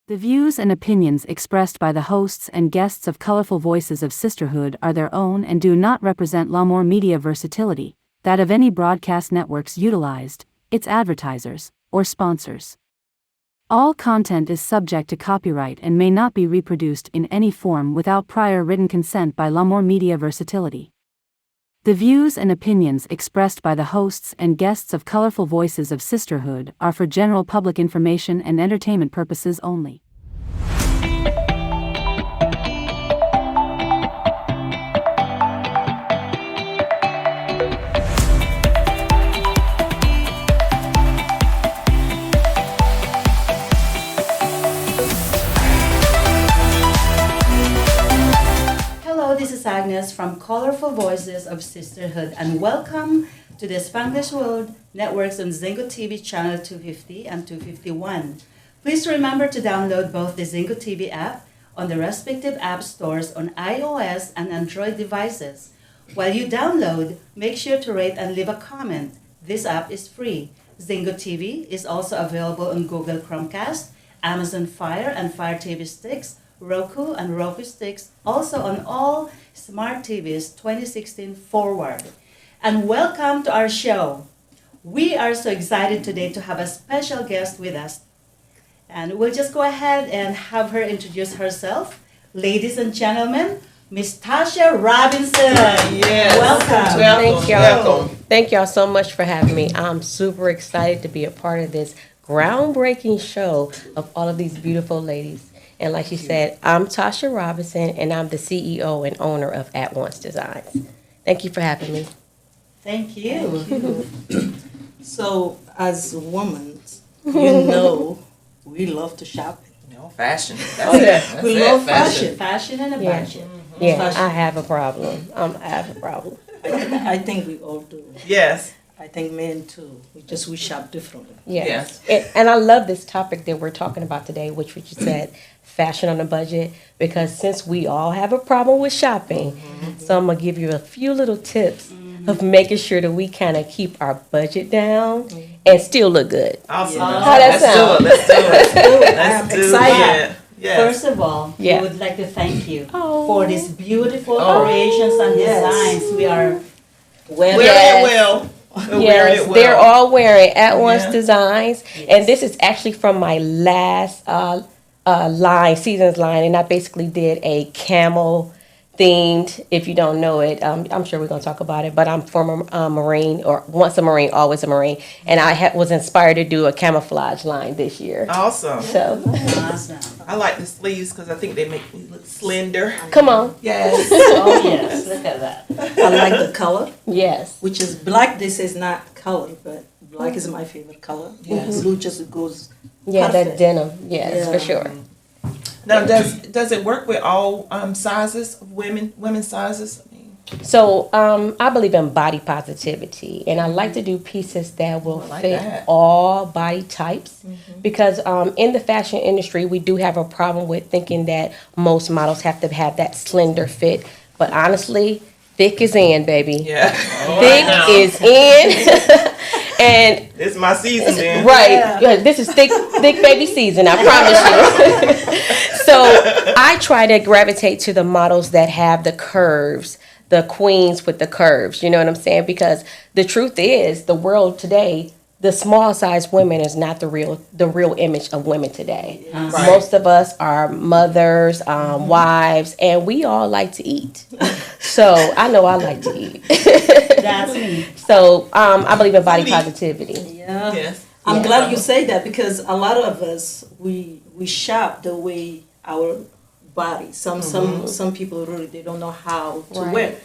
The views and opinions expressed by the hosts and guests of Colorful Voices of Sisterhood are their own and do not represent Lamar Media Versatility, that of any broadcast networks utilized, its advertisers, or sponsors. All content is subject to copyright and may not be reproduced in any form without prior written consent by Lamar Media Versatility. The views and opinions expressed by the hosts and guests of Colorful Voices of Sisterhood are for general public information and entertainment purposes only. This is Agnes from Colorful Voices of Sisterhood, and welcome to the Spanglish World Networks on Zingo TV channel 250 and 251. Please remember to download both the Zingo TV app on the respective app stores on iOS and Android devices. While you download, make sure to rate and leave a comment. This app is free. Zingo TV is also available on Google Chromecast, Amazon Fire and Fire TV sticks, Roku and Roku sticks, also on all smart TVs 2016 forward. And welcome to our show. We are so excited today to have a special guest with us. And we'll just go ahead and have her introduce herself. Ladies and gentlemen, Miss Tasha Robinson. Yes. Welcome. Thank y'all. Thank y'all so much for having me. I'm super excited to be a part of this groundbreaking show of all of these beautiful ladies. And like she said, I'm Tasha Robinson, and I'm the CEO and owner of At Once Designs. Thank you for having me. Thank you. So, as women, you know, we love to shop. Fashion. We love fashion. Fashion and a Yeah. budget. Yeah, Fashion. I have a problem. I have a problem. I think we all do. Yes. I think men too. We shop differently. Yes. And I love this topic that we're talking about today, which you said, fashion on a budget, because since we all have a problem with shopping, so I'm going to give you a few little tips of making sure that we kind of keep our budget down and still look good. Awesome. Yeah. How that sound? Let's do it. I'm Let's do excited. it. Yes. First of all, Yeah. we would like to thank you Oh. for these beautiful Oh. creations and Yes. designs. We are Wear Yes. it well. Wear Yes, it well. they're all wearing At Once Yeah. Designs, and this is actually from my last seasons line, and I basically did a camel themed. If you don't know it, I'm sure we're gonna talk about it. But I'm former Marine, or once a Marine, always a Marine, and I was inspired to do a camouflage line this year. Awesome. So awesome. I like the sleeves because I think they make me look slender. come on, Yes. Oh yes, look at that. I like the color, yes, which is black. This is not color, but black is my favorite color. Yes. Blue just goes. yeah, that perfect. denim, yes, Yeah. for sure. Now, does it work with all sizes of women's sizes? I mean, So I believe in body positivity, and I like to do pieces that will I like fit that. all body types. Because in the fashion industry, we do have a problem with thinking that most models have to have that slender fit. But honestly, thick is in, baby. yeah. Thick is in. And It's my season then. right, yeah, this is thick baby season. I promise you. So I try to gravitate to the models that have the curves, the queens with the curves. You know what I'm saying? Because the truth is, the world today, the small size women is not the real image of women today. Right. Most of us are mothers, wives, and we all like to eat. So I know I like to eat. That's me. So I believe in body positivity. Yeah. Yes. I'm glad you say that because a lot of us we shop the way our body. Some people really they don't know how to Right. wear.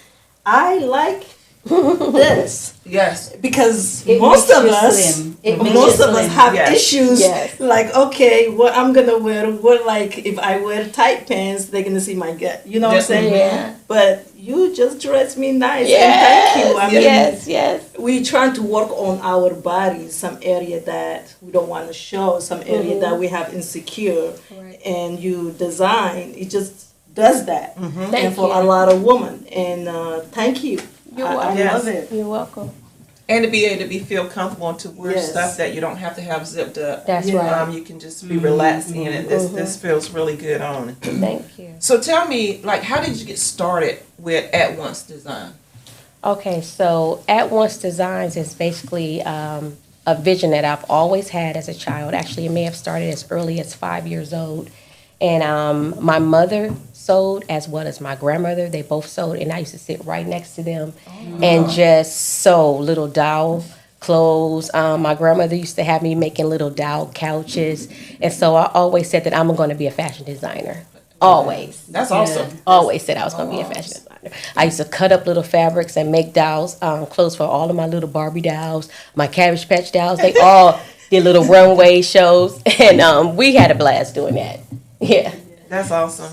I like this Yes. because It most makes of you us slim. It makes most you of us slim. have Yes. issues Yes. like okay what I'm gonna wear, what like if I wear tight pants they're gonna see my gut, you know what I'm Yes. saying? Yeah. But you just dress me nice Yes. and thank you. I mean, Yes. we trying to work on our bodies, some area that we don't want to show, some area that we have insecure, Right. and you design, it just does that. Thank And for you. a lot of women, and thank you. You're I welcome. Yes. love it. You're welcome. And to be able to feel comfortable and to wear Yes. stuff that you don't have to have zipped up. That's Yeah. right. You can just be relaxed in it. This feels really good on. Thank you. So tell me, like, how did you get started with At Once Design? Okay, so At Once Designs is basically a vision that I've always had as a child. Actually, it may have started as early as 5 years old. And my mother sewed as well as my grandmother. They both sewed, and I used to sit right next to them and just sew little doll clothes. My grandmother used to have me making little doll couches. And so I always said that I'm going to be a fashion designer. Always. That's awesome. Always said I was going to be a fashion designer. I used to cut up little fabrics and make dolls, clothes for all of my little Barbie dolls, my Cabbage Patch dolls. They all did little runway shows, and we had a blast doing that. Yeah. That's awesome.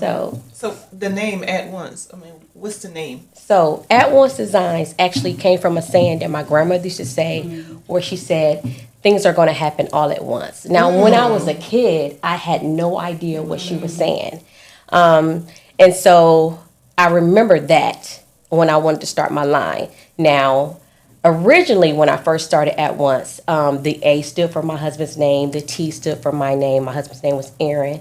So the name At Once, I mean, what's the name? So At Once Designs actually came from a saying that my grandmother used to say, where she said, things are going to happen all at once. Now, when I was a kid, I had no idea what she was saying. And so I remember that when I wanted to start my line. Now, originally, when I first started At Once, the A stood for my husband's name, the T stood for my name. My husband's name was Aaron,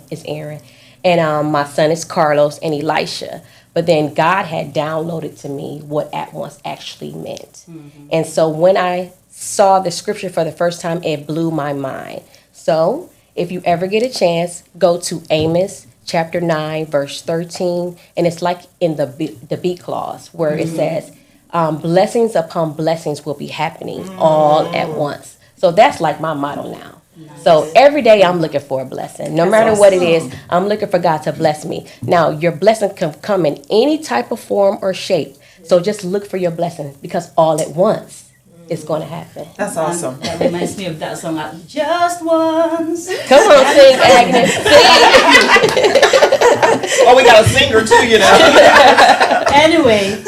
and my son is Carlos and Elisha. But then God had downloaded to me what At Once actually meant. And so when I saw the scripture for the first time, it blew my mind. So if you ever get a chance, go to Amos chapter 9, verse 13, and it's like in the B clause where it says, blessings upon blessings will be happening all at once. So that's like my motto now. So every day I'm looking for a blessing. No matter what it is, I'm looking for God to bless me. Now, your blessing can come in any type of form or shape. So just look for your blessing, because all at once it's going to happen. That's awesome. That reminds me of that song, Just Once. Come on, sing, Agnes. Oh, we got a singer too, you know. Anyway,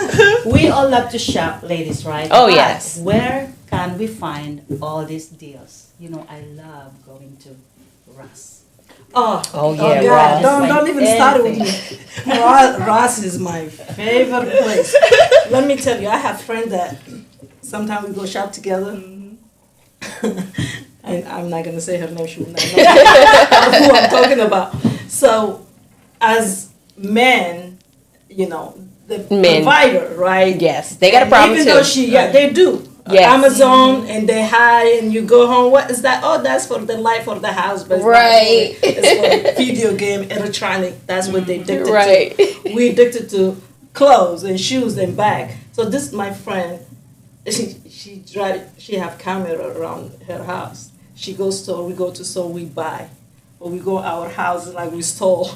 we all love to shop, ladies, right? Oh, But yes. where can we find all these deals? You know, I love going to Ross. Oh, yeah, God, Ross. don't even start with me. Ross is my favorite place. Let me tell you, I have friends that sometimes we go shop together. I'm not gonna say her name; she will not know who I'm talking about. So, as men, you know, the provider, right? Yes, they got a problem Even too. though they do. Yes. Amazon, and they hide, and you go home. What is that? Oh, that's for the life of the house, but it's Right. not really. It's for video game, electronic. That's what they addicted Right. to. We addicted to clothes and shoes and bag. So this my friend. She have camera around her house. She goes store, we go to store, we buy. Or we go our house like we stole.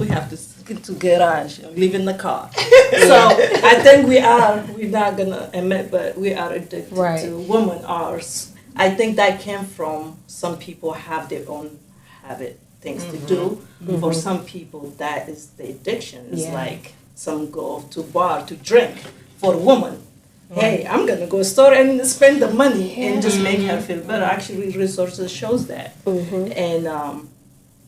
We have to garage and live in the car. So I think we're not gonna admit, but we are addicted Right. to women ours. I think that came from some people have their own habit, things to do. For some people that is the addiction. It's Yeah. like some go to bar to drink. For a woman, hey, I'm gonna go store and spend the money and just make her feel better. Actually, resources shows that. And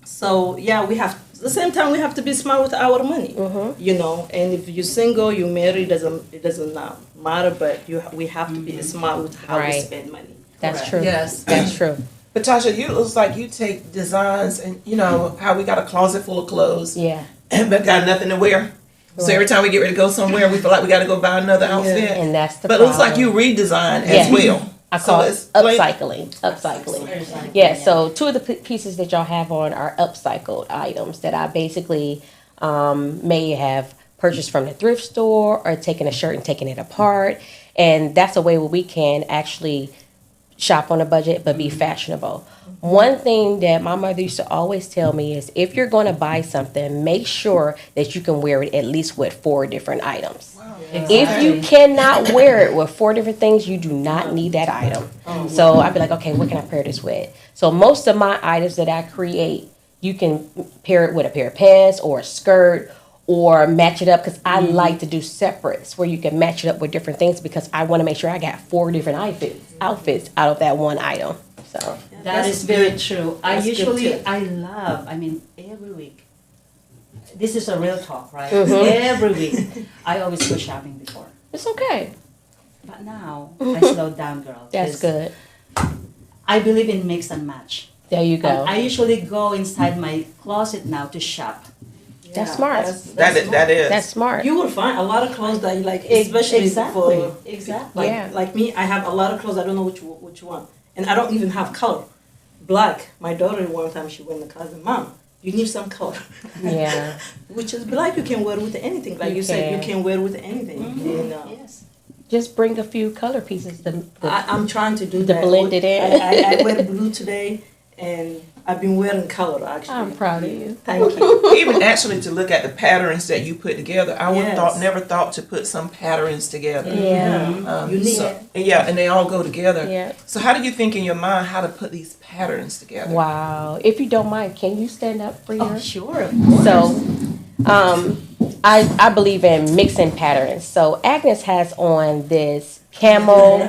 so yeah, we have at the same time we have to be smart with our money. You know, and if you're single, you married, it doesn't matter. But we have to be smart with how we Right. spend money. That's true. Yes. That's true. But Tasha, it looks like you take designs and you know how we got a closet full of clothes, Yeah. but got nothing to wear. So every time we get ready to go somewhere, we feel like we got to go buy another outfit. And that's the But it looks like you problem. redesign Yeah. as well. I call So it it's like- upcycling. Yeah, so two of the pieces that y'all have on are upcycled items that I basically may have purchased from the thrift store or taken a shirt and taken it apart. And that's a way where we can actually shop on a budget but be fashionable. One thing that my mother used to always tell me is if you're going to buy something, make sure that you can wear it at least with 4 different items. If you cannot wear it with 4 different things, you do not need that item. So I'd be like, okay, what can I pair this with? So most of my items that I create, you can pair it with a pair of pants or a skirt or match it up, because I like to do separates where you can match it up with different things, because I want to make sure I got 4 different outfits out of that one item. So That is very true. That's good too. I mean, every week. This is a real talk, right? Every week. I always go shopping before. it's okay. But now I slowed down, girl. That's 'cause good. I believe in mix and match. There you go. And I usually go inside my closet now to shop. That's smart. That is. That's smart. You will find a lot of clothes that you like, especially for Exactly. like Yeah. like me. I have a lot of clothes. I don't know which one, and I don't even have color. Black. My daughter one time she went in the closet, Mom, you need some color. Yeah. Which is black. You can wear with anything. Like you said, you can wear with anything. And, Yes. Just bring a few color pieces. I'm trying to do To that. blend it in. I wear blue today, and I've been wearing color actually. I'm proud of you. Thank you. Even actually to look at the patterns that you put together, I would Yes. never thought to put some patterns together. Yeah. You need So, and they all go together. Yeah. So how do you think in your mind how to put these patterns together? Wow. If you don't mind, can you stand up for Oh, your? sure. Of course. So, I believe in mixing patterns. So Agnes has on this camel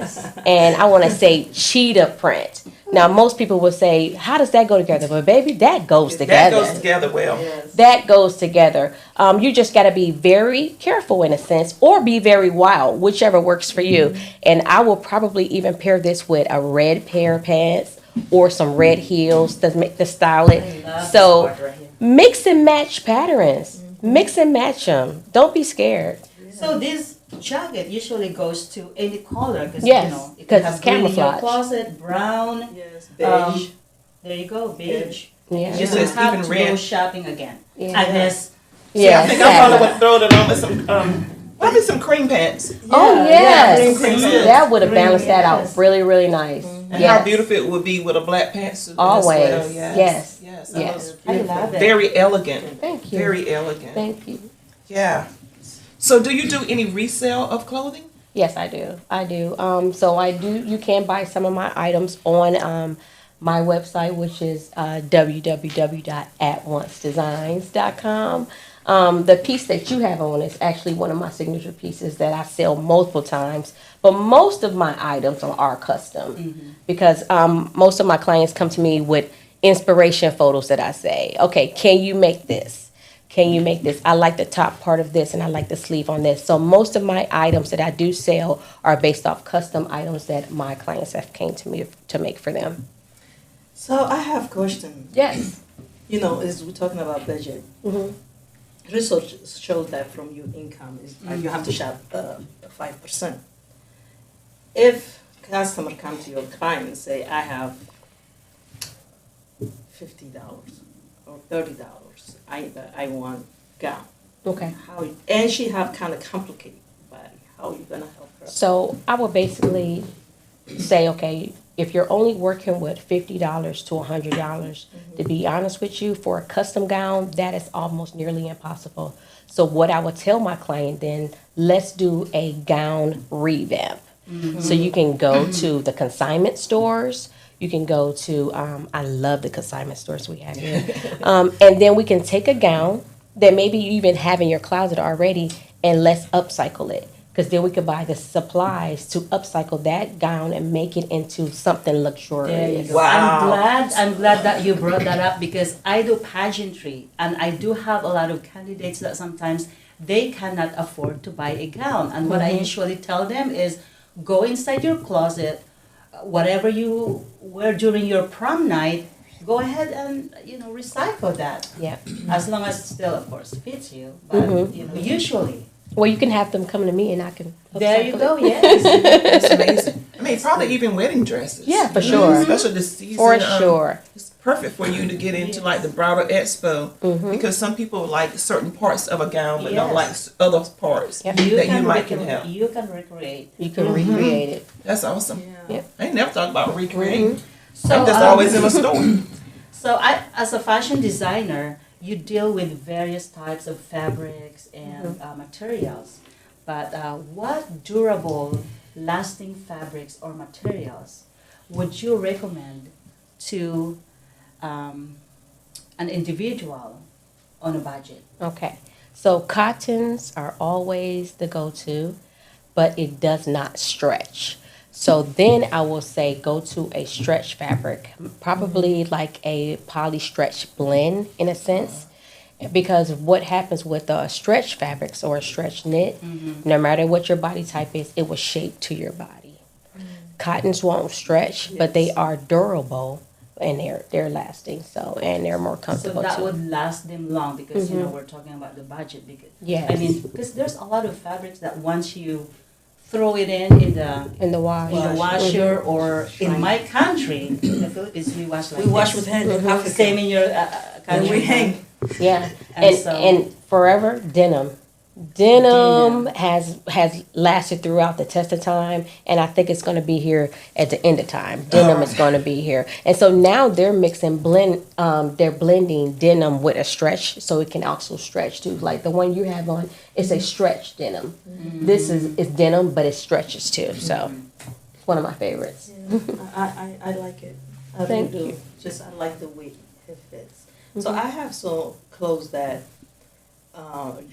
and I want to say cheetah print. Now most people will say, how does that go together? But baby, that goes That together. goes together well. Yes. That goes together. You just got to be very careful in a sense, or be very wild, whichever works for you. And I will probably even pair this with a red pair of pants or some red heels to style I it. love So this part right here. mix and match patterns. Mix and match them. Don't be scared. So this jacket usually goes to any color because Yes, you know you 'cause can have it's green in your camouflage. closet, brown. Yes. Beige. There you go, beige. Yeah. You Just don't as have even to red. go shopping again. Yeah. Agnes. See, I think I probably would throw it on with some probably some cream pants. Oh yes, green pants. that would have Green, balanced that out yes. really, really nice. And Yes. how beautiful it would be with a black pantsuit. Always. As well. Yes. Yes. Yes. I love it. Very elegant. Thank you. Very elegant. Thank you. Yeah. So do you do any resale of clothing? Yes, I do. I do. So I do. You can buy some of my items on my website, which is www.atoncedesigns.com. The piece that you have on is actually one of my signature pieces that I sell multiple times. But most of my items are custom because most of my clients come to me with inspiration photos that I say, okay, can you make this? Can you make this? I like the top part of this and I like the sleeve on this. So most of my items that I do sell are based off custom items that my clients have came to me to make for them. So I have a question. Yes. You know, as we're talking about budget, research shows that from your income is you have to shop 5%. If customer come to your client and say, I have $50 or $30, I want gown. Okay. And she have kind of complicated body. How are you gonna help her? So I would basically say, okay, if you're only working with $50 to $100, to be honest with you, for a custom gown, that is almost nearly impossible. So what I would tell my client then, let's do a gown revamp. So you can go to the consignment stores. You can go to, I love the consignment stores we have here. And then we can take a gown that maybe you even have in your closet already and let's upcycle it. Because then we could buy the supplies to upcycle that gown and make it into something luxurious. Wow. I'm glad that you brought that up because I do pageantry and I do have a lot of candidates that sometimes they cannot afford to buy a gown. And what I usually tell them is go inside your closet, whatever you wear during your prom night, go ahead and recycle that. Yeah. As long as it still, of course, fits you. But usually. Well, you can have them come to me and I can There you upcycle go. it. Yes. That's amazing. I mean, probably even wedding dresses. Yeah, for sure. Especially this season. For sure. It's perfect for you to get into like the bridal expo because some people like certain parts of a gown but don't like other parts Yep. that you might can have. You can recreate. You can recreate it. That's awesome. Yeah. I ain't never thought about recreating. So I'm just always in a store. So as a fashion designer, you deal with various types of fabrics and materials. But what durable, lasting fabrics or materials would you recommend to an individual on a budget? Okay. So cottons are always the go-to, but it does not stretch. So then I will say go to a stretch fabric, probably like a poly stretch blend in a sense. Because what happens with stretch fabrics or a stretch knit, no matter what your body type is, it was shaped to your body. Cottons won't stretch, but they are durable and they're lasting. So and they're more So comfortable that too. would last them long because you know we're talking about the budget. Because Yes. I mean, because there's a lot of fabrics that once you throw it in the In the wash. washer, or in my country, in the Philippines, we wash like We wash this. with hand in Africa. Same in your And country. we hang. Yeah, And and so- and forever denim. Denim has lasted throughout the test of time, and I think it's going to be here at the end of time. Denim is going to be here, and so now they're they're blending denim with a stretch, so it can also stretch too. Like the one you have on, it's a stretch denim. This is denim, but it stretches too. So it's one of my favorites. I like it. I Thank really do. you. Just I like the way it fits. So I have some clothes that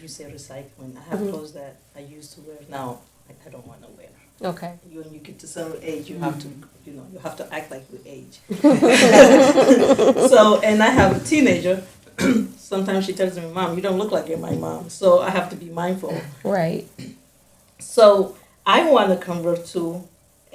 you say recycling. I have clothes that I used to wear now. I don't want to wear. Okay. When you get to certain age, you have to, you have to act like you age. So, and I have a teenager. Sometimes she tells me, "Mom, you don't look like you're my mom." So I have to be mindful. Right. So I want to convert to,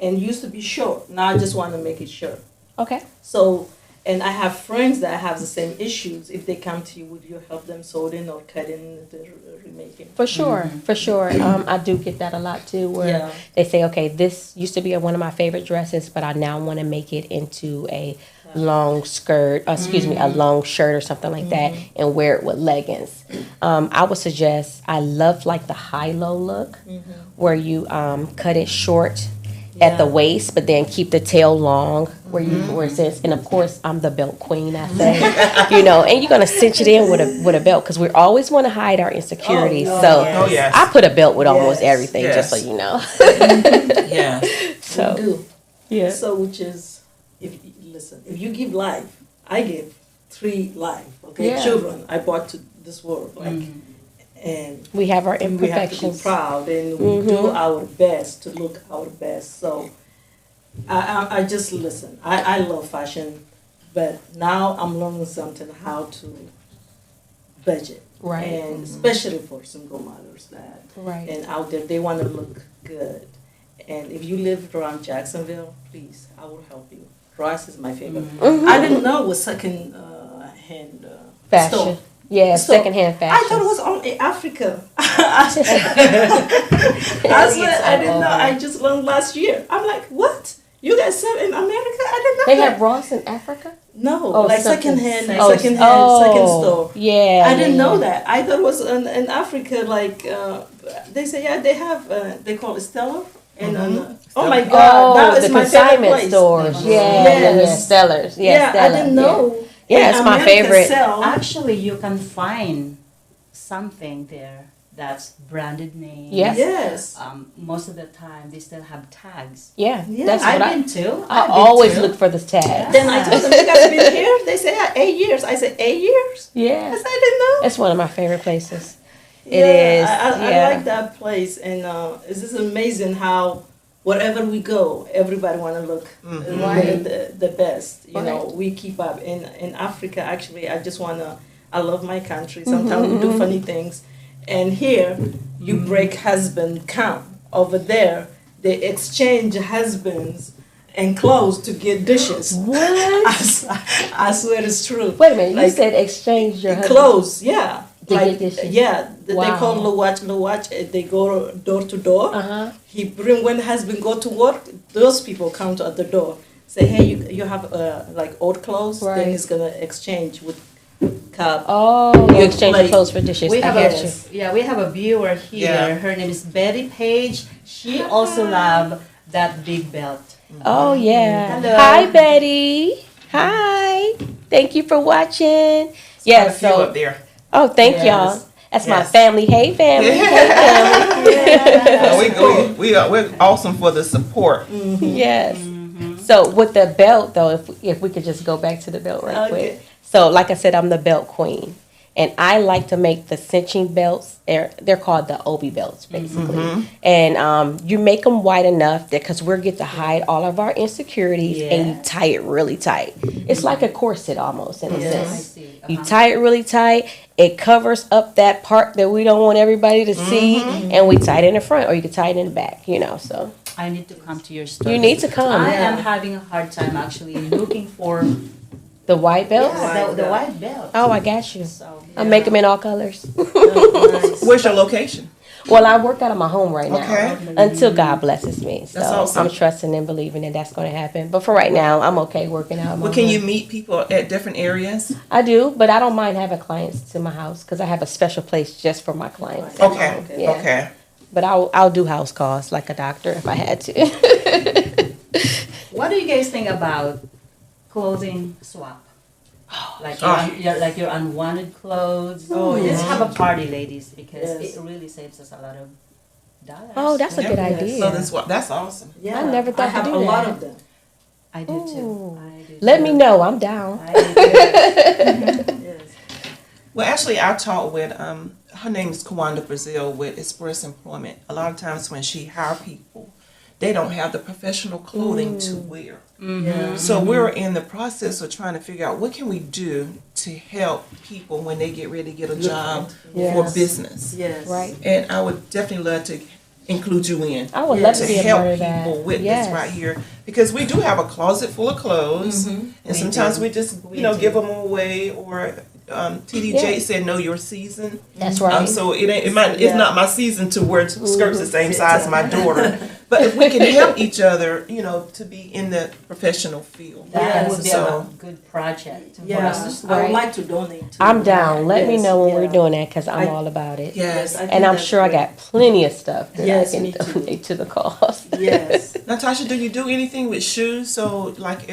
and used to be short. Now I just want to make it short. Okay. So, and I have friends that have the same issues. If they come to you, would you help them sewing or cutting the remaking? For sure, for sure. I do get that a lot too, where Yeah. they say, okay, this used to be one of my favorite dresses, but I now want to make it into a long skirt, a long shirt or something like that, and wear it with leggings. I would suggest, I love like the high-low look, where you cut it short at the waist, but then keep the tail long where it says, and of course I'm the belt queen, I say, and you're gonna cinch it in with a belt, because we always want to hide our insecurities. Oh, yes. I put a belt with almost Yes. everything, just so Yes. you know. Yeah. So, we do. Yeah. So, which is, if you give life, I give 3 life, okay? Yeah. Children, I brought to this world, like, and We have our we have to be imperfections. proud, and we do our best to look our best. So, I just listen. I love fashion, but now I'm learning something how to budget, Right. and especially for single mothers that Right. and out there, they want to look good. And if you live around Jacksonville, please, I will help you. Ross is my favorite. I didn't know it was second hand Fashion. store. Yeah, So, secondhand fashion. I thought it was only Africa. I swear, I didn't know. I just learned last year. I'm like, what? You guys sell in America? I didn't know They that. have Ross in Africa? No, Oh, like something- secondhand, oh, second oh, store. Yeah. I didn't yeah, know yeah. that. I thought it was in Africa, like, they say, yeah, they have, they call it Stella. And oh my God, Oh, that is the my favorite consignment place. stores. Yeah, Yes. Stellars. Yeah, Yeah, Stella. I didn't know. Yeah, in it's my America favorite. Sell, Actually, you can find something there that's branded name. Yes. yes. Most of the time, they still have tags. Yeah, Yeah. that's what I've I been to. I I've been always to. look for the tag. Then I told them, you guys been here? They say, yeah, 8 years. I said, 8 years? I Yeah, said, I didn't know. it's one of my favorite places. Yeah, It is. I yeah. like that place, and it's just amazing how wherever we go, everybody want to look the best. You know, we keep up. In Africa, actually, I love my country. Sometimes we do funny things, and here you break husband count. Over there, they exchange husbands and clothes to get dishes. What? I swear it's true. Wait a minute. You Like, said exchange your husband. clothes, yeah. To Like, get dishes. yeah, they Wow. call Lawatch. They go door to door. Uh-huh. He bring when husband go to work. Those people come to at the door. Say, hey, you have like old clothes. Right. Then he's gonna exchange with cup. Oh, you exchange your Like, clothes for dishes. We I have get you. we have a viewer here. Yeah. Her name is Betty Page. She also love that big belt. Oh, yeah. Hello. Hi, Betty. Hi. Thank you for watching. Quite a Yeah, few so, up there. oh, thank Yes. y'all. That's my Yes. family. Hey, family. Hey, family. We're awesome for the support. Yes. So with the belt though, if we could just go back to the belt right Okay. quick. So like I said, I'm the belt queen. And I like to make the cinching belts. They're called the obi belts, basically. And you make them wide enough that because we get to hide all of our insecurities, and you tie it really tight. It's like a corset almost in a sense. I see. You tie it really tight. It covers up that part that we don't want everybody to see, and we tie it in the front, or you can tie it in the back. So I need to come to your store. you need to come. I am having a hard time actually looking for The white belt. the white belt. Oh, I got you. So, I'll make them in all colors. Where's your location? Well, I work out of my home right now Okay. until God blesses me. So That's awesome. I'm trusting and believing that that's going to happen. But for right now, I'm okay working out. of my Well, can home. you meet people at different areas? I do, but I don't mind having clients to my house because I have a special place just for my clients. Okay. Yeah. Okay. But I'll do house calls like a doctor if I had to. what do you guys think about clothing swap? Like your unwanted clothes. Oh, Let's yeah. have a party, ladies, because Yes. it really saves us a lot of dollars. Oh, that's a good Yep. idea. So that's awesome. Yeah, I never thought I have to do a lot that. of them. I do too. Ooh. I do Let too. me know. I'm down. I do too. Yes. Well, actually, I talked with her name is Kawanda Brazil with Express Employment. A lot of times when she hire people, they don't have the professional clothing to wear. Yeah. So we're in the process of trying to figure out what can we do to help people when they get ready to get a job for Yes. business. Yes. Right. And I would definitely love to include you in. I would Yeah. love To to be a help part of that. people with Yes. this right here, because we do have a closet full of clothes, and We sometimes do. we just We give do. them away. Or TDJ Yeah. said, "Know your season." That's right. So it's Yeah. not my season to wear skirts the same size as my daughter. But if we can help each other, to be in the professional field. That Yes. would be So- a good project for Yeah, us to I start. would like to donate. To I'm down. Let me Yes, know when we're yeah. doing that because I'm I- all about it. Yes. I think And I'm that's sure I great. got plenty of stuff that Yes, I me can too. donate to the cause. Yes. Natasha, do you do anything with shoes? So, like,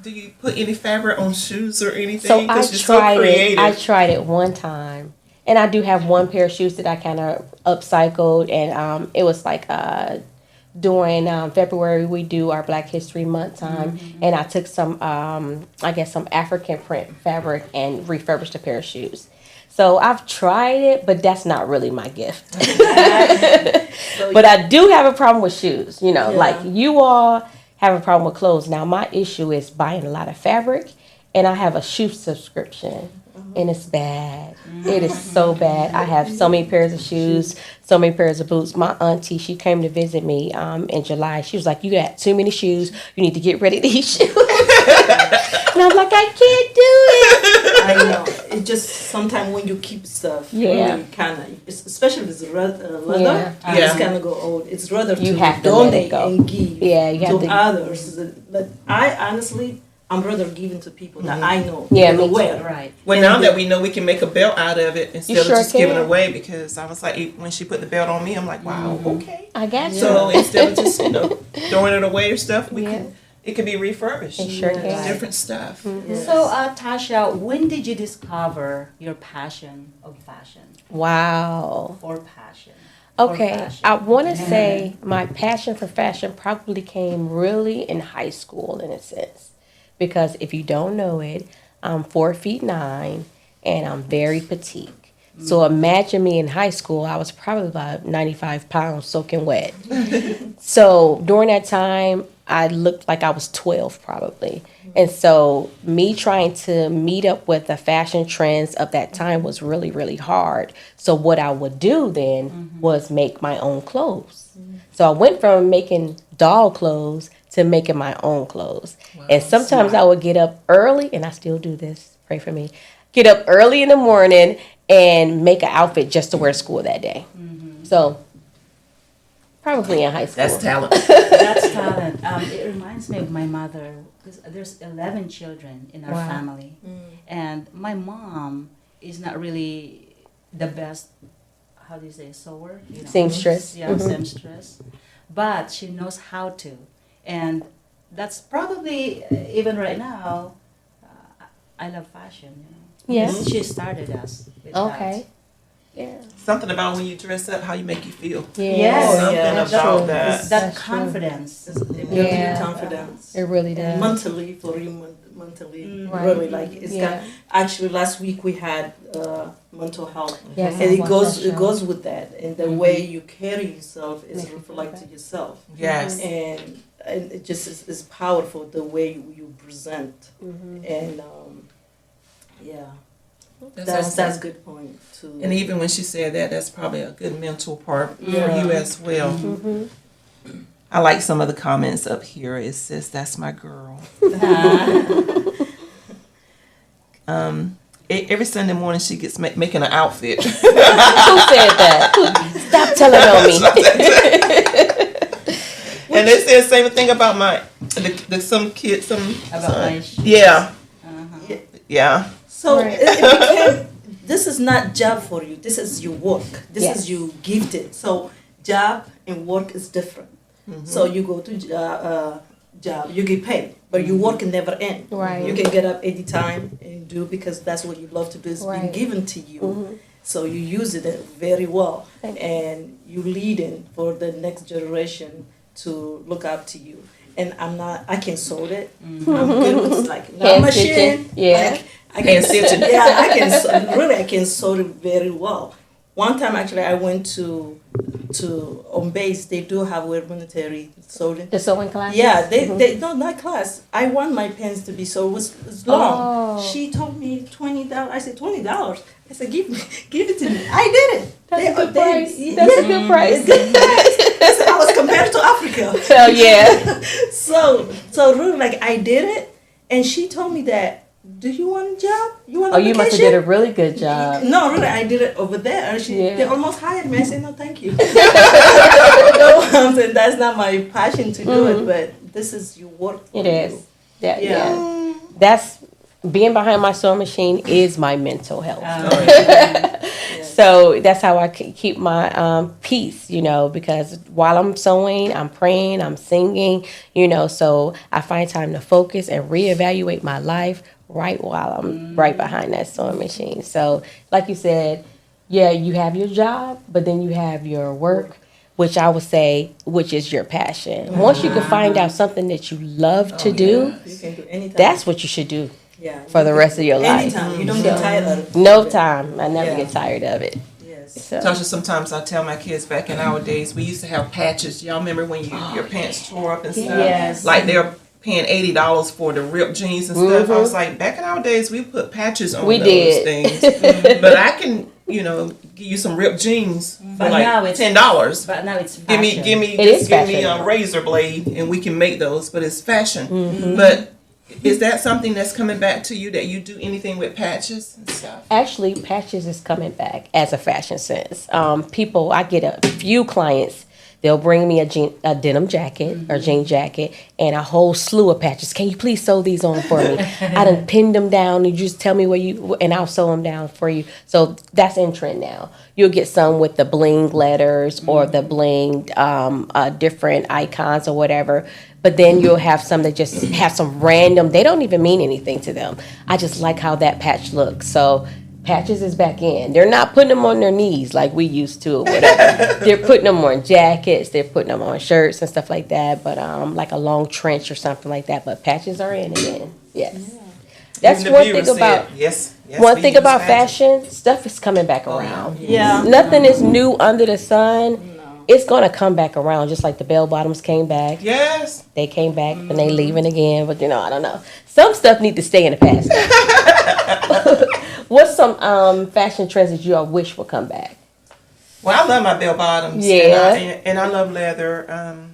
do you put any fabric on shoes or anything? So I 'Cause you're so tried it. creative. I tried it one time, and I do have one pair of shoes that I kind of upcycled, and it was like during February we do our Black History Month time, and I took some some African print fabric and refurbished a pair of shoes. So I've tried it, but that's not really my gift. But I do have a problem with shoes. Like you all have a problem with clothes. Now my issue is buying a lot of fabric, and I have a shoe subscription, and it's bad. It is so bad. I have so many pairs of shoes, so many pairs of boots. My auntie, she came to visit me in July. She was like, "You got too many shoes. You need to get rid of these shoes." And I'm like, "I can't do it." I know. It just sometimes when you keep stuff, Yeah. really kind of, especially if it's leather, Yeah. Yeah. it's kind of go old. It's rather You to have to let it donate go. and give Yeah, you have to to- others. But I honestly, I'm rather giving to people that I know. Yeah, will me too. wear. Right. Well, now that we know we can make a belt out of it instead of sure just giving it can. away, because I was like, when she put the belt on me, I'm like, wow, okay. I got you. So instead of just throwing it away or stuff, Yeah. it could be refurbished. It sure Yeah. can. Different stuff. Yes. So, Tasha, when did you discover your passion of fashion Wow. or passion? for Okay, fashion? I want to say my passion for fashion probably came really in high school in a sense. Because if you don't know it, I'm 4'9" and I'm very petite. So imagine me in high school, I was probably about 95 pounds soaking wet. So during that time, I looked like I was 12 probably. And so me trying to meet up with the fashion trends of that time was really, really hard. So what I would do then was make my own clothes. So I went from making doll clothes to making my own clothes. And sometimes I would get up early, and I still do this, pray for me, get up early in the morning and make an outfit just to wear to school that day. So probably in high school. That's talent. That's talent. It reminds me of my mother, because there's 11 children in our Wow. family. And my mom is not really the best, how do you say, sewer? Seamstress. Yeah, seamstress. But she knows how to. And that's probably, even right now, I love fashion, Yeah. She started us with Okay. Yeah. Something about when you dress up, how you make you feel. Yeah. Yes, Something yeah, about true. that. that That's true. confidence. It builds Yeah. your confidence. It really does. Mentally for you, mentally, Right. really like it's Yeah. actually last week we had mental health, Yes, and I it watched goes that it show. goes with that, and the way you carry yourself is Make you feel reflect better. to yourself, Yes. and it just is powerful the way you present, and yeah, that's awesome. good point too. And even when she said that, that's probably a good mental part for Yeah. you as well. Mm-hmm. I like some of the comments up here. It says, "That's my girl." Every Sunday morning she gets making an outfit. Who said that? Stop telling on me. And they said the same thing about some kids. Yeah. Yeah. So Right. it became, this is not job for you. This is your work. This Yes. is you gifted. So job and work is different. So you go to job, you get paid, but your work can never end. Right. You can get up any time and do because that's what you love to do. It's been Right. given to you. So you use it very well, Thank you. and you leading for the next generation to look up to you. And I can sew it. I'm good with like Hand machine. stitching, yeah. I can stitching. Yeah, I can sew it very well. One time actually I went to on base, they do have where military sewing. The sewing class? Yeah, they no, not class. I want my pants to be so it was long. Oh. She told me $20. I said $20. I said give it to me. I did it. That's a good They- price. That's a good price. I was compared to Africa. Oh, yeah. So really like I did it, and she told me that. Do you want a job? You want a Oh, you must have vacation? did a really good job. No, really, I did it over there. And Yeah. They almost hired me. I said, no, thank you. No, that's not my passion to do it, but this is your work. It for is. you. Yeah. Yeah. That's being behind my sewing machine is my mental health. Yeah. So that's how I keep my peace, you know, because while I'm sewing, I'm praying, I'm singing, you know, so I find time to focus and reevaluate my life right while I'm right behind that sewing machine. So like you said, yeah, you have your job, but then you have your work, which I would say, which is your passion. Once you can find out something that you love to do, You can do anytime. that's what you should do yeah, for the rest of your life. anytime. You don't get tired of it. No time. I never Yeah. get tired of it. Yes. So. Tasha, sometimes I tell my kids back in our days, we used to have patches. Y'all remember when your pants tore up and stuff? Yes. Like they're paying $80 for the ripped jeans and stuff. I was like, back in our days, we put patches on We those did. things. But I can, give you some ripped jeans for But like now it's- $10. But now it's Give fashion. me It is give me fashion. a razor blade and we can make those, but it's fashion. Mm-hmm. But is that something that's coming back to you, that you do anything with patches and stuff? Actually, patches is coming back as a fashion sense. People, I get a few clients. They'll bring me a denim jacket or jean jacket and a whole slew of patches. Can you please sew these on for me? I done pinned them down. And you just tell me and I'll sew them down for you. So that's in trend now. You'll get some with the bling letters or the bling different icons or whatever. But then you'll have some that just have some random, they don't even mean anything to them. I just like how that patch looks. So patches is back in. They're not putting them on their knees like we used to or whatever. They're putting them on jackets. They're putting them on shirts and stuff like that. But like a long trench or something like that. But patches are in again. Yes. That's Even the one viewers thing about said, yes, one we thing use about patches. fashion. Stuff is coming back around. Yeah. Nothing is new under the sun. It's gonna come back around, just like the bell bottoms came back. Yes. They came back and they leaving again, but I don't know. Some stuff need to stay in the past. What's some fashion trends that you all wish would come back? Well, I love my bell bottoms. Yeah. And I love leather.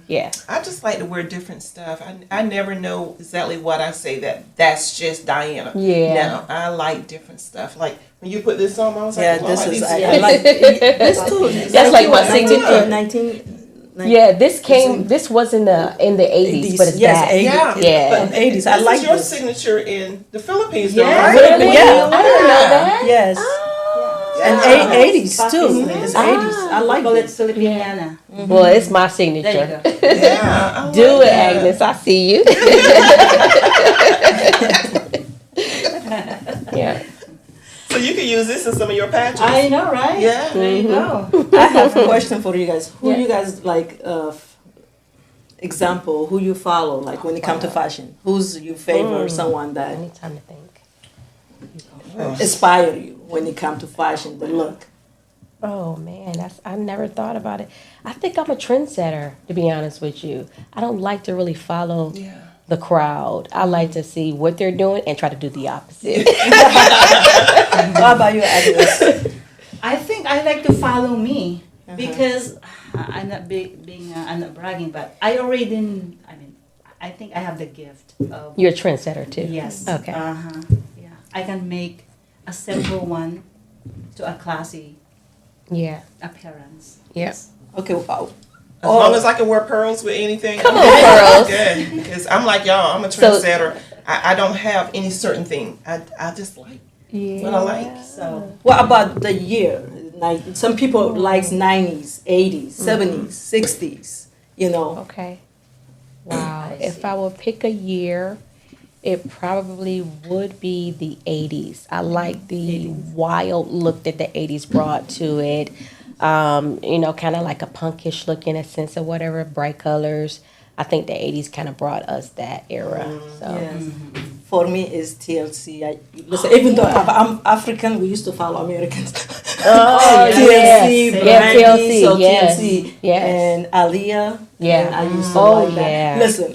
Yeah. I just like to wear different stuff. I never know exactly what I say that's just Diana. Yeah. No, I like different stuff. Like when you put this on, I was like, Yeah, well, this I like is these. I like this too. That's like my signature. 19 Yeah, this was in the 80s, but it's back. 80s. Yeah. Yeah. 80s. I This like is your this. signature in the Philippines, though, Yeah. right? Really? Yeah. I didn't know that. Yes. And Yeah. 80s too. It's 80s. I like Call it this. Filipiniana. Well, it's my There you signature. go. Yeah. I Do like it, that. Agnes. I see you. Yeah. So you can use this in some of your patches. I know, right? Yeah. There you go. I have a question for you guys. Who Yeah. you guys like example, who you follow, like when it comes to fashion? Who's your favorite, someone that I need time to think. inspire you when it comes to fashion, the look? Oh man, I never thought about it. I think I'm a trendsetter, to be honest with you. I don't like to really follow the crowd. I like to see what they're doing and try to do the opposite. How about you, Agnes? I think I like to follow me because I'm not I'm not bragging, but I think I have the gift of. You're a trendsetter too. Yes. Okay. Yeah, I can make a simple one to a classy Yeah. appearance. Yes. Okay, wow. As long as I can wear pearls with anything. Come on, pearls. Good. Because I'm like y'all, I'm a So- trendsetter. I don't have any certain thing. I just like what I like. So What about the year? Like some people likes 90s, 80s, 70s, 60s, you know. Okay. Wow. If I would pick a year, it probably would be the 80s. I like the wild look that the 80s brought to it. Kind of like a punkish look in a sense or whatever, bright colors. I think the 80s kind of brought us that era. So Yes. For me, it's TLC. Listen, even though I'm African, we used to follow Americans. Oh, TLC, yes. Brandy, TLC, so yes. TLC, Yes. and Aaliyah. Yeah. And I used to Oh, like that. yeah. Listen,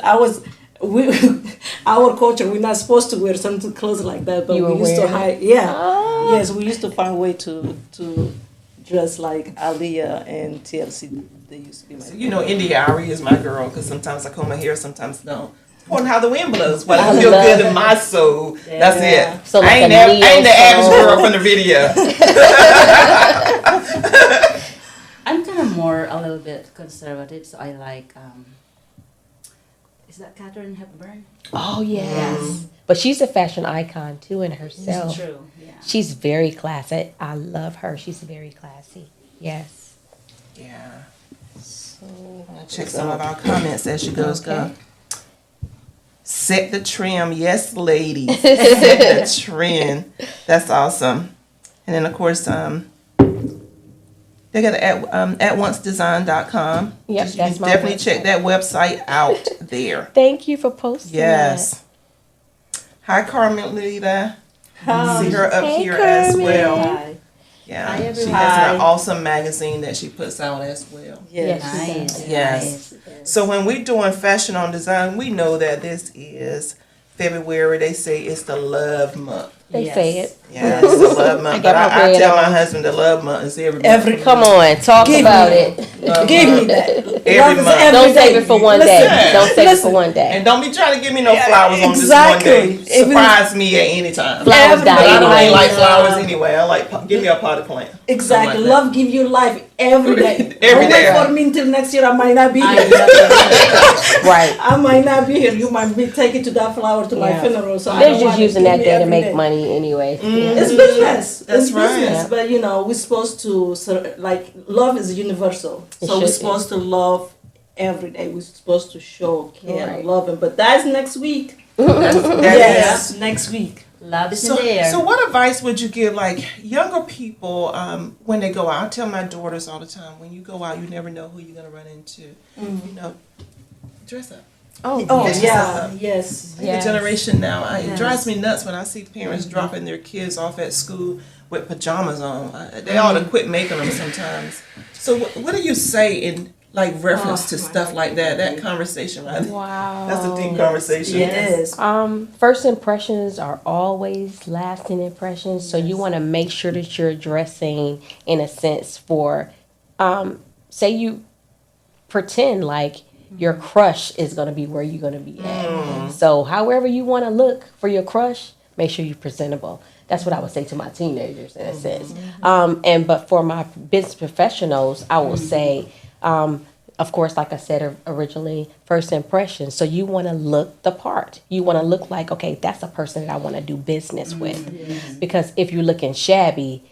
our culture, we're not supposed to wear something clothes like that, but You we were used to wearing hide. Yeah, yes, we used to find a way to dress like Aaliyah and TLC. They used to be my. You know, India Ari is my girl because sometimes I comb my hair, sometimes don't. On how the wind blows, but I feel good in my soul. That's it. So like I ain't a the average neo-soul. girl from the video. I'm kind of more a little bit conservative, so I like. Is that Katharine Hepburn? Oh yes. But she's a fashion icon too in herself. It's true. Yeah. She's very classy. I love her. She's very classy. Yes. Yeah. So check some of our comments as she goes. Go. Set the trim, yes, ladies. Set the trend. That's awesome. And then of course, they got @oncedesign.com. Yep, You that's can my definitely website. check that website out there. Thank you for posting Yes. Hi, Carmelita. See her up Hey, here as Carmen. well. Hi. Yeah, Hi, she everyone. has an Hi. awesome magazine that she puts out as well. Yes. Nice. Yes. So when we're doing fashion on design, we know that this is February. They say it's the love month. They Yes. say it. Yeah, it's the love month. got But my I red tell my on. husband the love month is every month. Every Come on, talk Give about me it. Love Give month. me that. Every Love is month. every Don't save day. it for one Listen, day. Don't save it listen. for one day. And don't be trying to give me no Yeah, flowers on this one exactly. day. Surprise me at any time. Flowers Every But die I don't anyway. even like flowers anyway. I like give me a potted plant. Exactly. Something like Love give you life every day. Every Don't day. wait for me until next year. I might not be I here. love that. Right. I might not be here. You might be taking to that flower to my Yeah. funeral. So I They're don't just want it. using Give that me day to every make day. money anyway. It's business. That's It's right. business. Yeah. But we're supposed to love is universal. It So we're should be. supposed to love every day. We're supposed to show care, Right. love him. But that's next week. That Yes, is. next week. Love is So, in the air. so what advice would you give like younger people when they go out? I tell my daughters all the time, when you go out, you never know who you're gonna run into. You know, dress up. Oh, Oh Yes. yeah, yes. Like Yes. the generation now, it Yes. drives me nuts when I see parents dropping their kids off at school with pajamas on. They ought to quit making them sometimes. So what do you say in like reference to stuff like that? That conversation, right? wow. That's a deep conversation. It is. First impressions are always lasting impressions, so you want to make sure that you're dressing in a sense for, say you pretend like your crush is going to be where you're going to be at. So however you want to look for your crush, make sure you're presentable. That's what I would say to my teenagers in a sense. But for my business professionals, I will say, of course, like I said originally, first impression. So you want to look the part. You want to look like, okay, that's a person that I want to do business with. Because if you're looking shabby,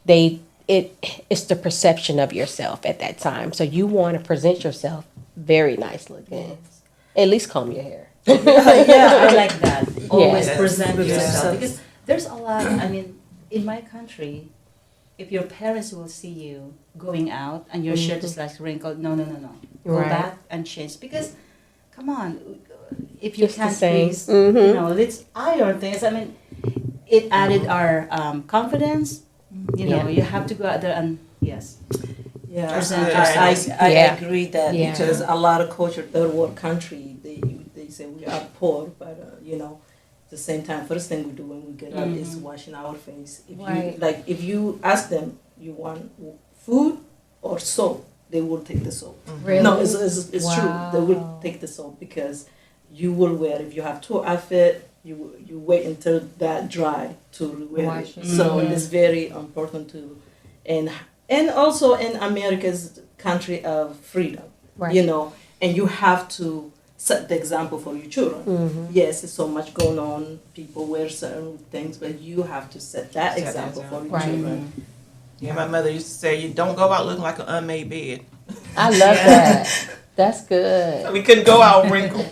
it's the perception of yourself at that time. So you want to present yourself very nice looking. At least comb your hair. Yeah, I like that. Always Yes. present Yeah. yourself because there's a lot. I mean, in my country, if your parents will see you going out and your shirt is like wrinkled, no. Go Right. back and change because come on, if you It's the can't same. please, you know, let's iron things. I mean, it added our confidence. You know, you have to go out there and yes. Yeah, Present I yourself. Yeah. agree that Yeah. because a lot of culture, third world country, they say we are poor, but you know, at the same time, first thing we do when we get up is washing our face. If Right. you like, if you ask them, you want food or soap, they will take the soap. Really? No, it's true. They will Wow. take the soap because you will wear. If you have two outfit, you wait until that dry to wear Wash it. it. So it's very important to, and also in America's country of freedom, Right. you know, and you have to set the example for your children. Yes, there's so much going on. People wear certain things, but you have to set that Set the example for your Right. children. Yeah, my mother used to say, you don't go out looking like an unmade bed. I love that. That's good. We couldn't go out wrinkled.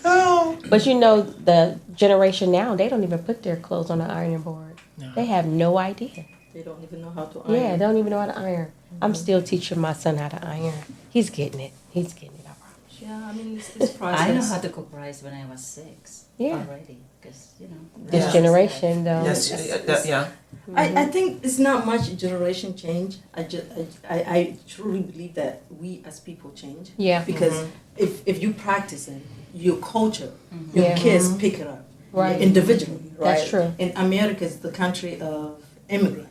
Oh. But you know, the generation now, they don't even put their clothes on the ironing board. No. They have no idea. They don't even know how to iron. Yeah, they don't even know how to iron. I'm still teaching my son how to iron. He's getting it. He's getting it, I promise you. Yeah, I mean, it's process. I know how to cook rice when I was 6 Yeah. already, because you know. This Yeah. generation, though. Yes, yeah. I think it's not much generation change. I truly believe that we as people change. Yeah. Because if you practice it, your culture, your Yeah. kids pick it up. Right. Individually, right? That's true. And America is the country of immigrant,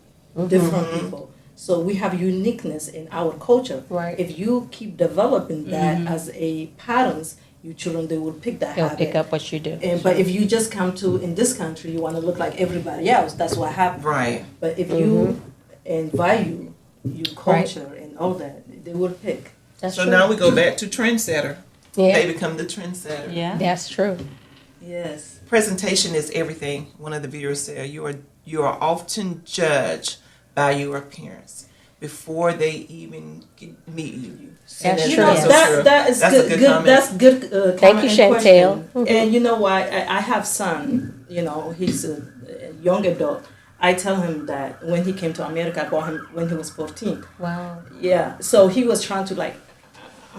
different people. So we have uniqueness in our culture. Right. If you keep developing that as a patterns, your children, they will pick that They'll habit. pick up what you do. And, but if you just come to in this country, you want to look like everybody else. That's what happens. Right. But if you and value your culture and all that, they will pick. That's So true. now we go back to trendsetter. Yeah. They become the trendsetter. Yeah. That's true. Yes. Presentation is everything. One of the viewers said you are often judged by your appearance before they even meet you. That's And You true. know, Yeah. that is That's a good. good good comment. that's good. Thank comment you, and Chantel. question. And you know why? I have son. You know, he's a young adult. I tell him that when he came to America, I bought him when he was 14. Wow. Yeah, so he was trying to like,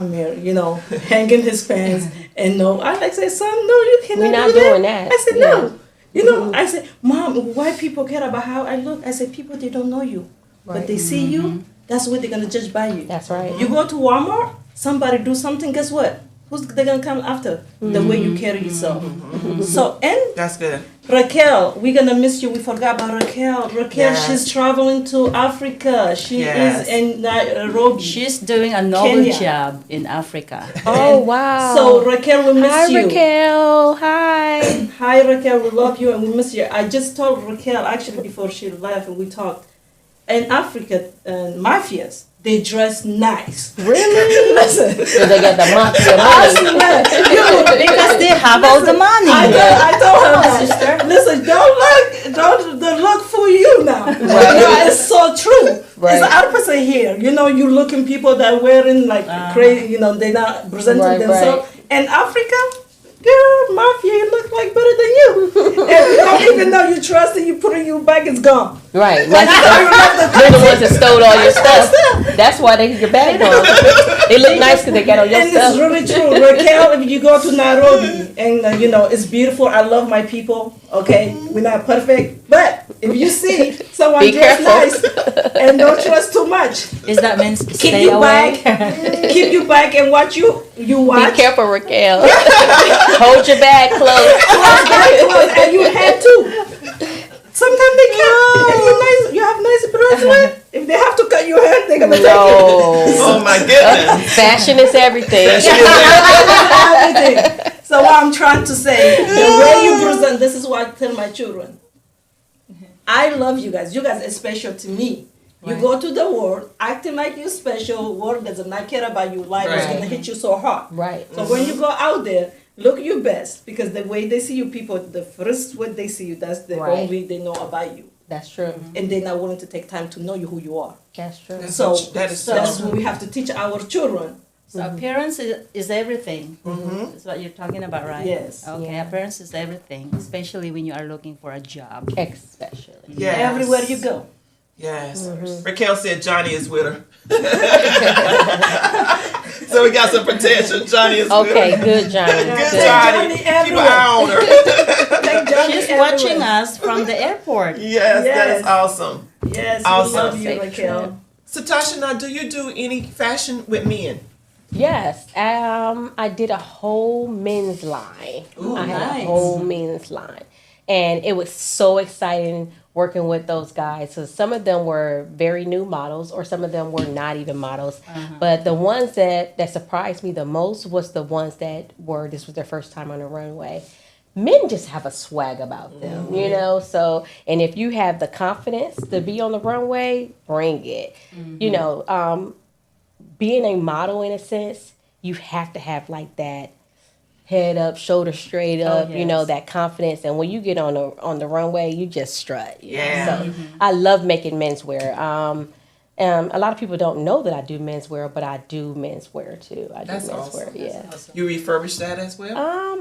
you know, hang in his pants and no. I like say, son, no, you cannot. We're not do doing that. I said Yeah. no. You know, I said, Mom, why people care about how I look? I said, people they don't know you, but Right. they see you. That's what they're gonna judge by you. That's right. You go to Walmart, somebody do something. Guess what? Who's they gonna come after? The way you carry yourself. So and That's good. Raquel, we're gonna miss you. We forgot about Raquel. Raquel, Yes. she's traveling to Africa. She Yes. is in Nairobi. She's doing a noble Kenya. job in Africa. Oh, wow. So Raquel, we miss Hi, you. Raquel. Hi. Hi Raquel, we love you and we miss you. I just told Raquel actually before she left and we talked. In Africa, mafias, they dress nice. Really? Listen, So they got the mafia I money. swear, you, Because they have all the money. I told her that. Sister. Listen, don't look for you now. You know, it's so true. Right. It's opposite here. You know, you looking people that wearing like crazy. You know, they're not presenting Right, themselves. And Africa, girl, mafia, you look like better than you. And you don't even know you trust it. You put it in your bag, it's gone. Right. Like, They're the ones that stole all your stuff. That's why they your bag gone. They look nice because they got all your And it's stuff. really true. Raquel, if you go to Nairobi, and you know, it's beautiful. I love my people. Okay, we're not perfect, but if you see someone Be dressed careful. nice and don't trust too much, Is that means keep stay you away? back, keep you back, and watch you Be watch. careful, Raquel. Hold your bag close. Close, very close, and you have to. Sometimes they can't. And you have nice bracelet. If they have to cut your hair, they're gonna take it. No. Oh my goodness. Fashion is everything. Everything. So what I'm trying to say, the way you present, this is what I tell my children. I love you guys. You guys are special to me. You go to the world acting like you're special. World does not care about you. Life is Right. gonna hit you so hard. Right. So when you go out there, look your best because the way they see you, people, the first way they see you, that's the Right. only they know about you, That's true. and they're not willing to take time to know you who you are. That's true. That's So that is so that's so what we have to teach our children. So appearance is everything. That's what you're talking about, right? Yes. Okay, Yeah. appearance is everything, especially when you are looking for a job. Especially. Yes. Everywhere you go. Yes. Raquel said Johnny is with her. So we got some protection. Johnny is Okay, good. good, Johnny. Good, Good. Johnny. Johnny Keep an everywhere. eye on her. Take Johnny She's everywhere. watching us from the airport. Yes, that Yes. is awesome. Yes, Awesome. we love you, Safe Raquel. So Tasha, now do you do any fashion with men? Yes, I did a whole men's line. Ooh, I had nice. a whole men's line, and it was so exciting working with those guys. So some of them were very new models, or some of them were not even models. But the ones that surprised me the most was the ones that were this was their first time on the runway. Men just have a swag about them, you know. So, and if you have the confidence to be on the runway, bring it. You know, being a model in a sense, you have to have like that head up, shoulder straight up, you know, yes. that confidence. And when you get on the runway, you just strut. you know. Yeah. So I love making menswear. A lot of people don't know that I do menswear, but I do menswear too. I do That's menswear, awesome. yeah. You refurbish that as well?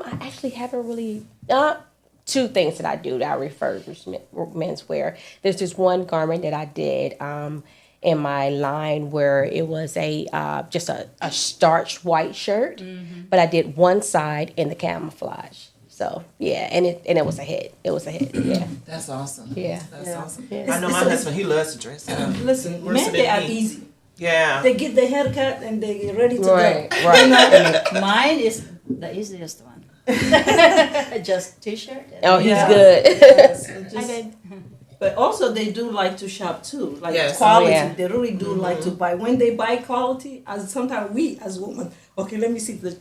I actually haven't really. Two things that I do that I refurbish menswear. There's this one garment that I did in my line where it was just a starched white shirt, but I did one side in the camouflage. So yeah, and it was a hit. It was a hit. Yeah. That's awesome. Yeah. That's awesome. Yeah. I know my husband, he loves to dress up. Listen, Worse men, than they are me. easy. Yeah. They get their haircut and they get ready to Right. go. Right. Mine is the easiest one. Just t-shirt. Oh, he's Yeah. good. Yes, so I just- did. but also they do like to shop too, like Yes. quality. Oh, yeah. They really do like to buy. When they buy quality, as sometimes we as women, okay, let me see the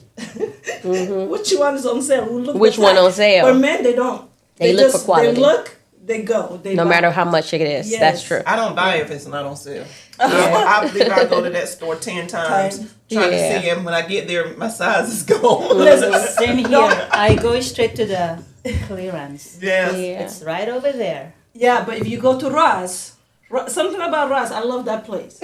which one is on sale. We'll look Which the one price. on sale? But men, they don't. They look for quality. They look. They go. They No buy. matter how much it is. Yes. That's true. I don't buy it if it's not on sale. I believe I go to that store 10 times trying Yeah. to see him. When I get there, my size is gone. Listen, Same here. I go straight to the clearance. Yes. Yeah. It's right over there. yeah, but if you go to Ross, something about Ross, I love that place.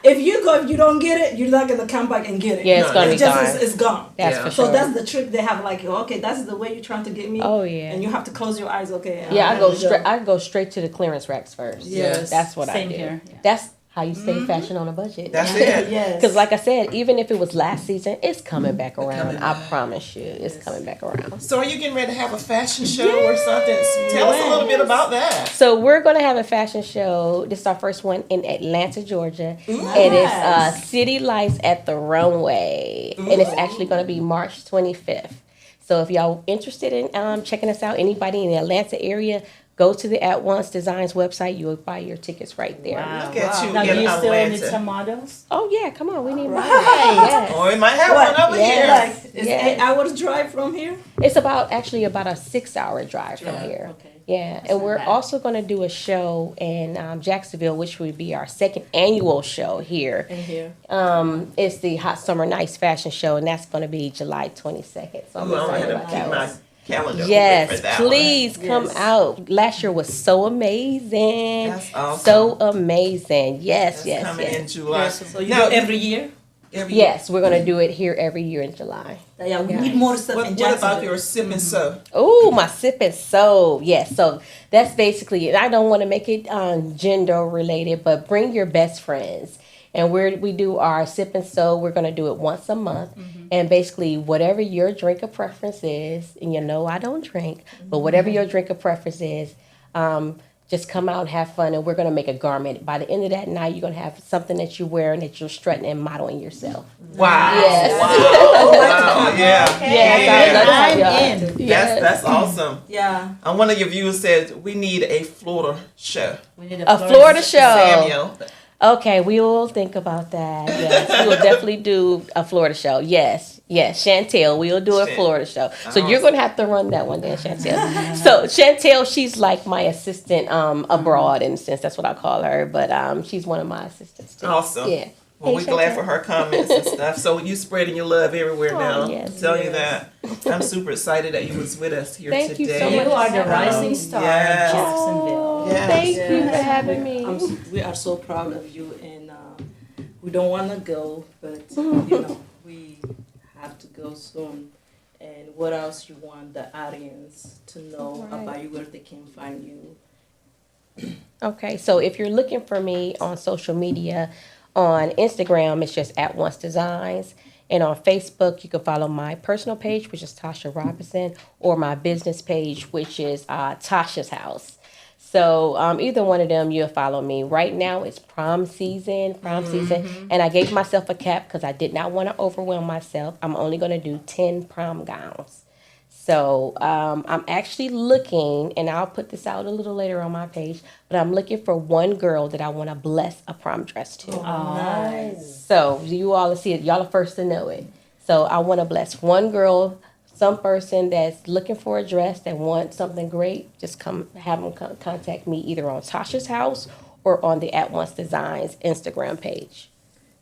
If you don't get it, you're not gonna come back and get it. Yeah, it's No, gonna no. be just gone. it's gone. That's Yeah. for So sure. that's the trick they have. Like, okay, that's the way you're trying to get me. Oh, yeah. And you have to close your eyes. Okay. Yeah, I'm gonna I go straight to the clearance racks first. Yes. That's what Same I do. here, yeah. That's how you stay fashion on a budget. That's it. Yes. Because like I said, even if it was last season, it's coming back around. coming I back. promise you, it's coming back around. So are you getting ready to have a fashion show or something? Tell us a little bit about that. So we're gonna have a fashion show. This is our first one in Atlanta, Georgia. It is City Lights at the Runway, and it's actually gonna be March 25th. So if y'all interested in checking us out, anybody in the Atlanta area, go to the At Once Designs website. You'll buy your tickets right there. Wow. Look at you Now, do in you still need Atlanta. some models? Oh yeah, come on, we need more. Right. Yes. Or we might have What? one over Yeah. here. Like, it's Yes. 8 hours drive from here. It's about a 6-hour drive from here. Okay. Yeah, and we're bad. also going to do a show in Jacksonville, which would be our second annual show here. In here. It's the Hot Summer Nights Fashion Show, and that's going to be July 22nd. So I'm Ooh, I'm excited going about to keep that my one. calendar open Yes, for that please come Yes. out. Last year was so amazing. That's awesome. So amazing. Yes, one. yes, That's coming yes. in July. So you Now, do every year. every Yes, we're going to do it here every year in July. Yeah, we need more stuff in What Jacksonville. about your sip and sew? Oh, my sip and sew. Yes, so that's basically it. I don't want to make it gender related, but bring your best friends. And we do our sip and sew. We're going to do it once a month. And basically, whatever your drink of preference is, and you know I don't drink, but whatever your drink of preference is, just come out and have fun. And we're going to make a garment. By the end of that night, you're going to have something that you're wearing that you're strutting and modeling yourself. Wow. Yes. Wow. Yeah. Yes, I'm y'all. in. Yes. That's awesome. Yeah. And one of your viewers said we need a Florida show. We need A Florida show. Samuel. Okay, we will think about that. Yes, we will definitely do a Florida show. Yes, Chantel, we will do a Florida show. So you're going to have to run that one then, Chantel. So Chantel, she's like my assistant abroad in a sense. That's what I call her. But she's one of my assistants too. Awesome. Yeah. Well, Hey, we're glad Chantel. for her comments and stuff. So you spreading your love everywhere now. yes, I'm telling you that. I'm super excited that you was with us here Thank you today. so You much. are the rising star yes. of Jacksonville. Yes. Thank you for Yes. having me. We are so proud of you, and we don't want to go, but you know we have to go soon. And what else you want the audience to know Right. about you, where they can find you? Okay, so if you're looking for me on social media, on Instagram, it's just At Once Designs. And on Facebook, you can follow my personal page, which is Tasha Robinson, or my business page, which is Tasha's House. So either one of them, you'll follow me. Right now, it's prom season, and I gave myself a cap because I did not want to overwhelm myself. I'm only going to do 10 prom gowns. So I'm actually looking, and I'll put this out a little later on my page, but I'm looking for one girl that I want to bless a prom dress to. Oh, nice. So you all see it. Y'all are first to know it. So I want to bless one girl, some person that's looking for a dress that wants something great. Just have them contact me either on Tasha's House or on the At Once Designs Instagram page.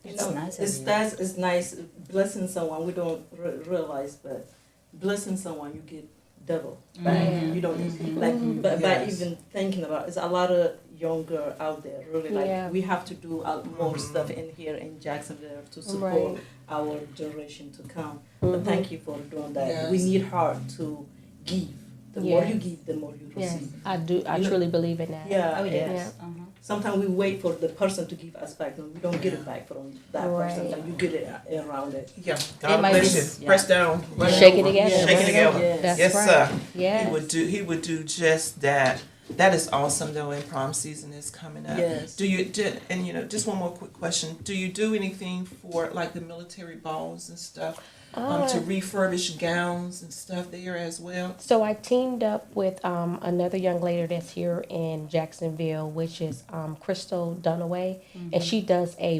It's nice blessing someone. We don't realize, but blessing someone, you get double back. You don't but by even thinking about it's a lot of younger out there really we have to do more stuff in here in Jacksonville to support our generation to come. But thank you for doing that. Yes. We need heart to give. The more you give, the more you receive. I do. I truly believe in that. Yeah. Oh, yes. Yeah. Sometimes we wait for the person to give us back, and we don't get it back from that person. And you get it around it. Yeah, God bless you. Press down, run Shake it over. together. Shake it together. Yes. Yes, right. sir. Yes. He would do just that. That is awesome, though. And prom season is coming up. Yes. Just one more quick question. Do you do anything for like the military balls and stuff? To refurbish gowns and stuff there as well. So I teamed up with another young lady that's here in Jacksonville, which is Crystal Dunaway, and she does a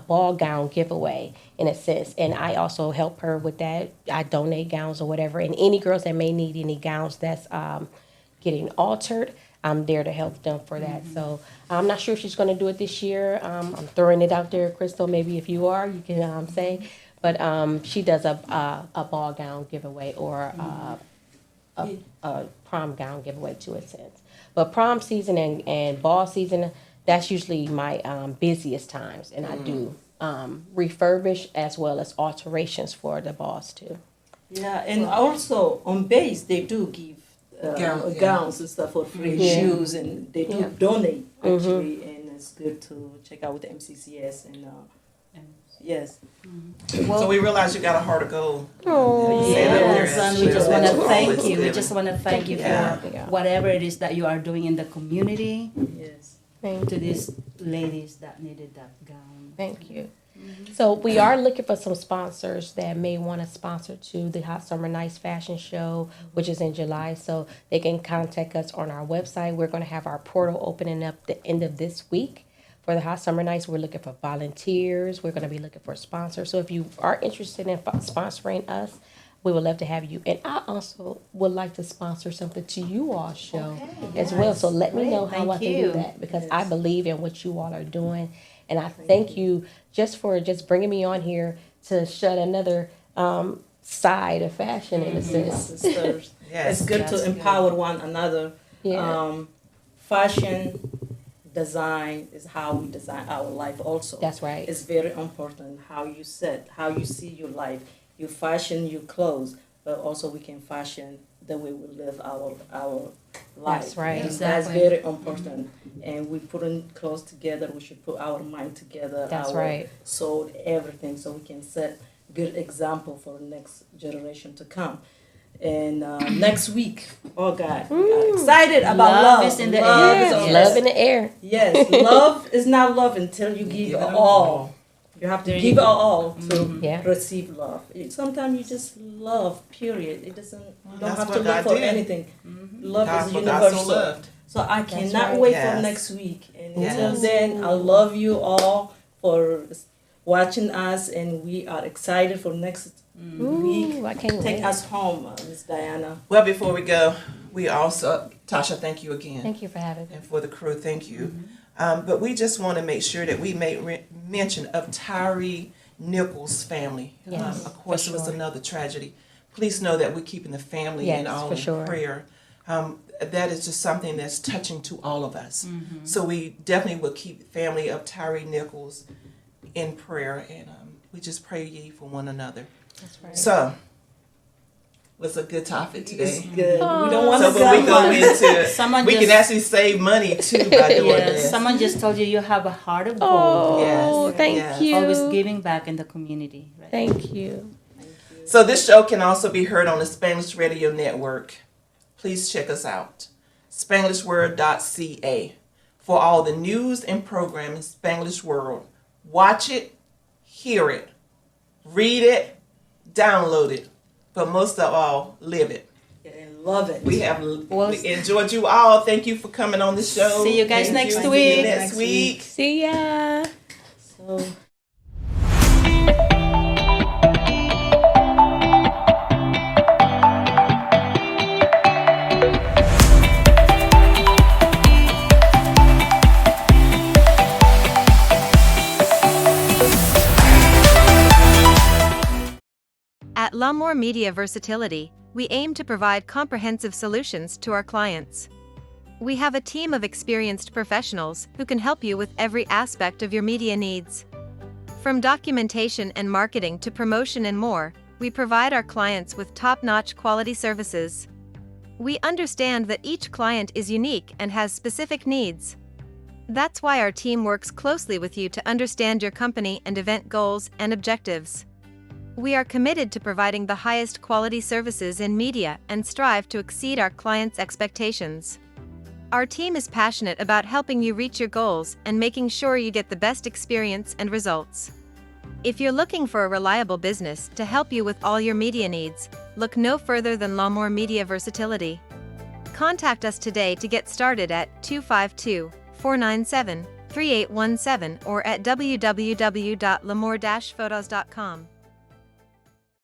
ball gown giveaway in a sense, and I also help her with that. I donate gowns or whatever, and any girls that may need any gowns that's getting altered, I'm there to help them for that. So I'm not sure if she's going to do it this year. I'm throwing it out there, Crystal. Maybe if you are, you can say. But she does a ball gown giveaway or a prom gown giveaway to a sense. But prom season and ball season, that's usually my busiest times. And I do refurbish as well as alterations for the balls too. Yeah, and also on base they do give gowns and stuff for free, shoes, and they do donate actually, and it's good to check out with the MCCS and yes. So we realize you got a heart of gold. Oh, Yes, and we just want to thank you. We Always just want to thank you Yeah. for whatever it is that you are doing in the community Yes. to these ladies that needed that gown. Thank you. So we are looking for some sponsors that may want to sponsor to the Hot Summer Nights Fashion Show, which is in July. So they can contact us on our website. We're going to have our portal opening up the end of this week. For the Hot Summer Nights, we're looking for volunteers. We're going to be looking for sponsors. So if you are interested in sponsoring us, we would love to have you. And I also would like to sponsor something to you all show as well. So let me know how I can do that, because I believe in what you all are doing. And I thank you just for bringing me on here to shed another side of fashion in a sense. Sisters. Yes. It's good to empower one another. Yeah. Fashion design is how we design our life also. That's right. It's very important how you see your life. You fashion your clothes, but also we can fashion the way we live our life. That's right. And Exactly. that's very important. And we putting clothes together, we should put our mind together, That's our right. soul, everything, so we can set good example for the next generation to come. And next week, oh God, we are excited about love. is in the Love air. is Yes. on- Love in the air. Yes, love is not love until you give all. You have to There you give go. all to Yeah. receive love. Sometimes you just love, period. It doesn't. You don't That's have what to look God for did. anything. Love God, is for God universal. so loved. So I cannot right. wait Yes. for next week. And Yes. until then, I love you all for watching us, and we are excited for next week. Ooh, I can't Take wait. us home, Miss Diana. Well, before we go, we also, Tasha, thank you again. Thank you for having me. And for the crew, thank you. But we just want to make sure that we make mention of Tyree Nichols' family. Yes, Of course, for it was sure. another tragedy. Please know that we're keeping the family Yes, in all for in sure. prayer. That is just something that's touching to all of us. So we definitely will keep the family of Tyree Nichols in prayer, and we just pray ye for one another. That's right. So, was a good topic It's today. good. We don't want So to when we go into, Someone we just, can actually save money too by doing yeah, this. someone just told you have a heart of gold. Oh, Yes, thank yes. you. Always giving back in the community. Right? Thank you. So this show can also be heard on the Spanglish Radio Network. Please check us out, SpanglishWorld.ca, for all the news and programming Spanglish World. Watch it, hear it, read it, download it, but most of all, live it. And love it. We enjoyed you all. Thank you for coming on the show. See you guys Thank next you. week. See you next week. See ya. So, At Lamar Media Versatility, we aim to provide comprehensive solutions to our clients. We have a team of experienced professionals who can help you with every aspect of your media needs. From documentation and marketing to promotion and more, we provide our clients with top-notch quality services. We understand that each client is unique and has specific needs. That's why our team works closely with you to understand your company and event goals and objectives. We are committed to providing the highest quality services in media and strive to exceed our clients' expectations. Our team is passionate about helping you reach your goals and making sure you get the best experience and results. If you're looking for a reliable business to help you with all your media needs, look no further than Lamar Media Versatility. Contact us today to get started at 252-497-3817 or at www.lamar-photos.com.